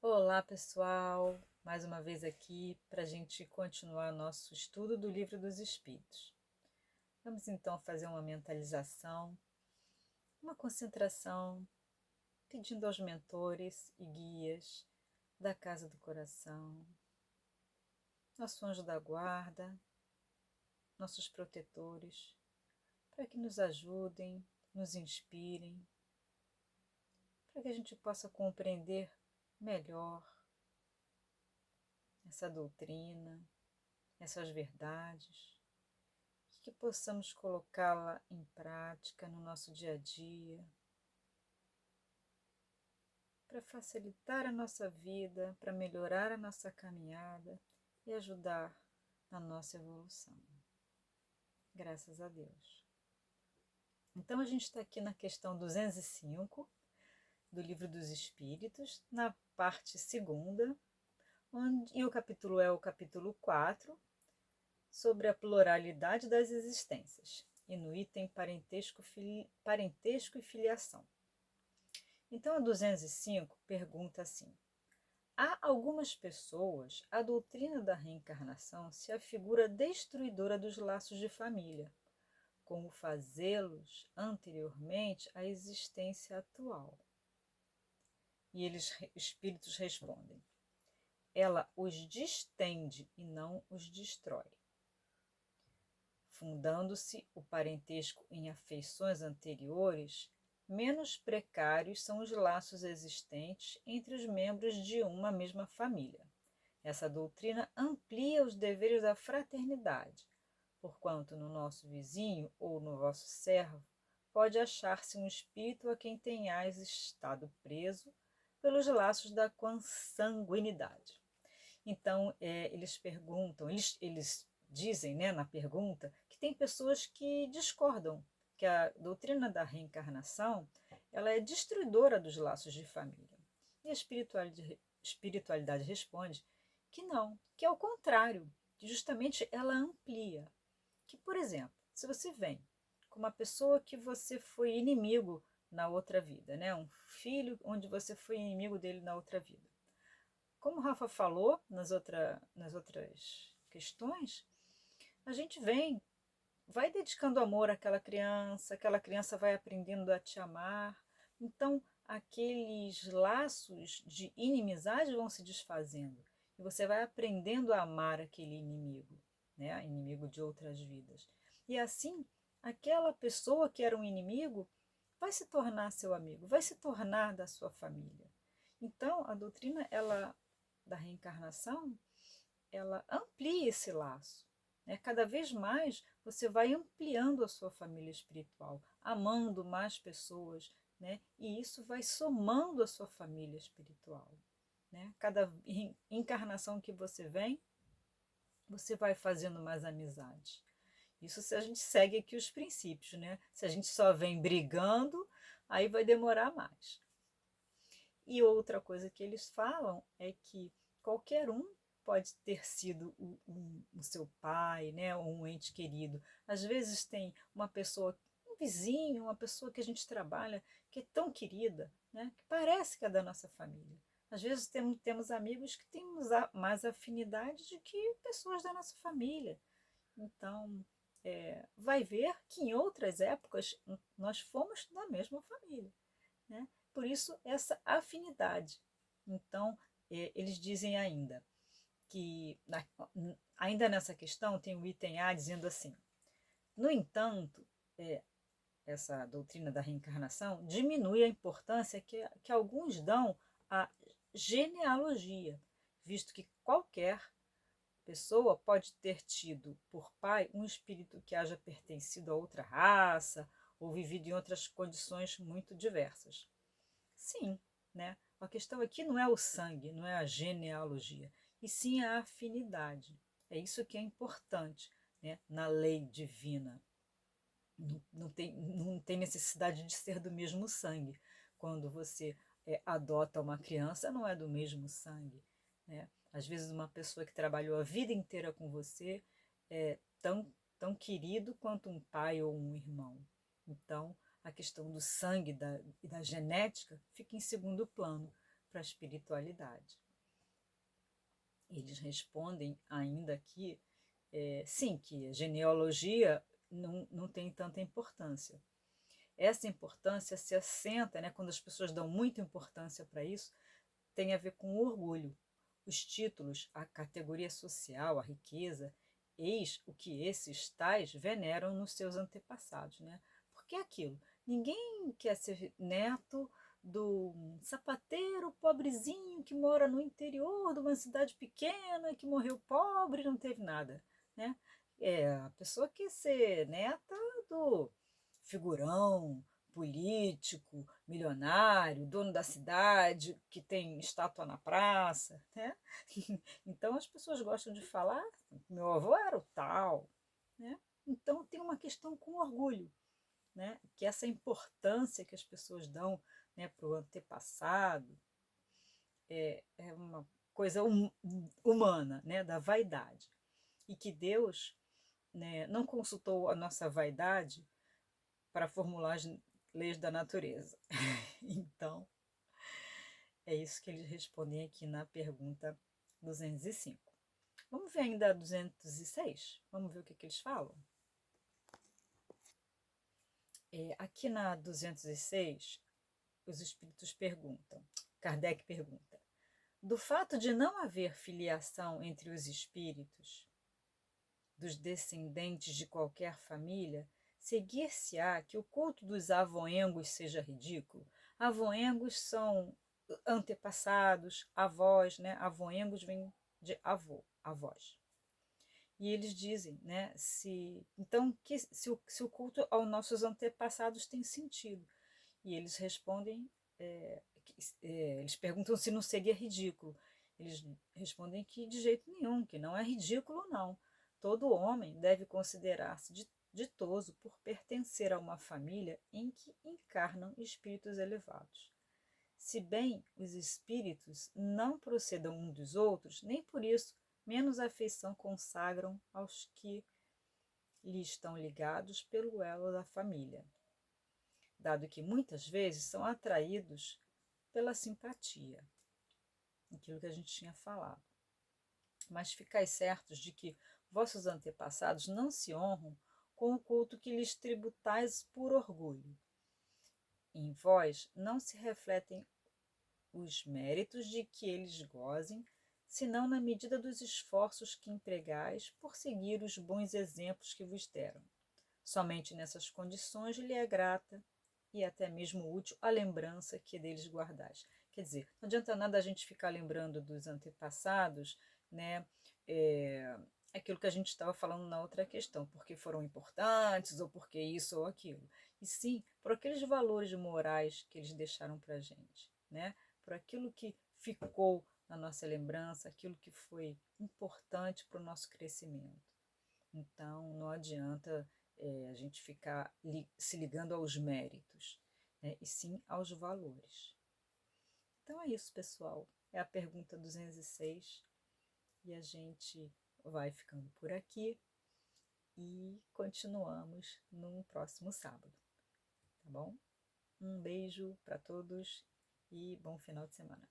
Olá, pessoal! Mais uma vez aqui para a gente continuar nosso estudo do Livro dos Espíritos. Vamos então fazer uma mentalização, uma concentração, pedindo aos mentores e guias da Casa do Coração, nosso anjo da guarda, nossos protetores, para que nos ajudem, nos inspirem, para que a gente possa compreender melhor essa doutrina, essas verdades, que possamos colocá-la em prática no nosso dia a dia, para facilitar a nossa vida, para melhorar a nossa caminhada e ajudar na nossa evolução. Graças a Deus. Então a gente está aqui na questão 205 do Livro dos Espíritos, na parte segunda, e o capítulo é o capítulo 4, sobre a pluralidade das existências, e no item parentesco e filiação. Então a 205 pergunta assim: há algumas pessoas, a doutrina da reencarnação se afigura destruidora dos laços de família, como fazê-los anteriormente à existência atual. E espíritos respondem: ela os distende e não os destrói. Fundando-se o parentesco em afeições anteriores, menos precários são os laços existentes entre os membros de uma mesma família. Essa doutrina amplia os deveres da fraternidade, porquanto no nosso vizinho ou no vosso servo pode achar-se um espírito a quem tenhais estado preso pelos laços da consanguinidade. Então, eles perguntam, eles dizem, né, na pergunta, que tem pessoas que discordam, que a doutrina da reencarnação ela é destruidora dos laços de família. E a espiritualidade responde que não, que é o contrário, que justamente ela amplia. Que, por exemplo, se você vem com uma pessoa que você foi inimigo na outra vida, né, um filho onde você foi inimigo dele na outra vida, como o Rafa falou nas outras questões, a gente vai dedicando amor aquela criança vai aprendendo a te amar. Então, aqueles laços de inimizade vão se desfazendo e você vai aprendendo a amar aquele inimigo, né? Inimigo de outras vidas. E assim, aquela pessoa que era um inimigo vai se tornar seu amigo, vai se tornar da sua família. Então, a doutrina da reencarnação, ela amplia esse laço. Né? Cada vez mais você vai ampliando a sua família espiritual, amando mais pessoas, né? E isso vai somando a sua família espiritual. Né? Cada encarnação que você vem, você vai fazendo mais amizade. Isso se a gente segue aqui os princípios, né? Se a gente só vem brigando, aí vai demorar mais. E outra coisa que eles falam é que qualquer um pode ter sido o seu pai, né, ou um ente querido. Às vezes tem uma pessoa, um vizinho, uma pessoa que a gente trabalha, que é tão querida, né, que parece que é da nossa família. Às vezes temos amigos que temos mais afinidade do que pessoas da nossa família. Então, vai ver que em outras épocas nós fomos da mesma família. Né? Por isso, essa afinidade. Então, eles dizem ainda que, ainda nessa questão, tem o item A dizendo assim: no entanto, essa doutrina da reencarnação diminui a importância que alguns dão à genealogia, visto que qualquer pessoa pode ter tido por pai um espírito que haja pertencido a outra raça ou vivido em outras condições muito diversas. Sim, né? A questão aqui não é o sangue, não é a genealogia, e sim a afinidade. É isso que é importante, né? Na lei divina. Não tem necessidade de ser do mesmo sangue. Quando você adota uma criança, não é do mesmo sangue. Né? Às vezes uma pessoa que trabalhou a vida inteira com você é tão querido quanto um pai ou um irmão. Então, a questão do sangue e da genética fica em segundo plano, para a espiritualidade. Eles respondem ainda que, sim, que a genealogia não tem tanta importância. Essa importância se assenta, né, quando as pessoas dão muita importância para isso, tem a ver com o orgulho. Os títulos, a categoria social, a riqueza, eis o que esses tais veneram nos seus antepassados, né? Porque é aquilo, ninguém quer ser neto do sapateiro pobrezinho que mora no interior de uma cidade pequena, que morreu pobre e não teve nada, né? A pessoa quer ser neta do figurão, político, milionário, dono da cidade, que tem estátua na praça, né? Então as pessoas gostam de falar, meu avô era o tal, né? Então tem uma questão com orgulho, né? Que essa importância que as pessoas dão, né, para o antepassado é uma coisa humana, né, da vaidade. E que Deus, né, não consultou a nossa vaidade para formular as leis da natureza. Então, é isso que eles respondem aqui na pergunta 205. Vamos ver ainda a 206? Vamos ver o que eles falam? Aqui na 206, os espíritos perguntam, Kardec pergunta, do fato de não haver filiação entre os espíritos dos descendentes de qualquer família, seguir-se-á que o culto dos avoengos seja ridículo? Avoengos são antepassados, avós, né? Avoengos vem de avô, avós. E eles dizem, né, então se o culto aos nossos antepassados tem sentido. E eles respondem, eles perguntam se não seria ridículo. Eles respondem que de jeito nenhum, que não é ridículo não. Todo homem deve considerar-se ditoso por pertencer a uma família em que encarnam espíritos elevados. Se bem os espíritos não procedam uns dos outros, nem por isso menos afeição consagram aos que lhe estão ligados pelo elo da família, dado que muitas vezes são atraídos pela simpatia, aquilo que a gente tinha falado. Mas ficais certos de que vossos antepassados não se honram com o culto que lhes tributais por orgulho. Em vós não se refletem os méritos de que eles gozem, senão na medida dos esforços que empregais por seguir os bons exemplos que vos deram. Somente nessas condições lhe é grata e até mesmo útil a lembrança que deles guardais. Quer dizer, não adianta nada a gente ficar lembrando dos antepassados, né? Aquilo que a gente estava falando na outra questão, porque foram importantes, ou porque isso ou aquilo. E sim, por aqueles valores morais que eles deixaram para a gente, né? Por aquilo que ficou na nossa lembrança, aquilo que foi importante para o nosso crescimento. Então, não adianta a gente ficar se ligando aos méritos, né? E sim aos valores. Então é isso, pessoal. É a pergunta 206 e a gente vai ficando por aqui e continuamos no próximo sábado, tá bom? Um beijo para todos e bom final de semana.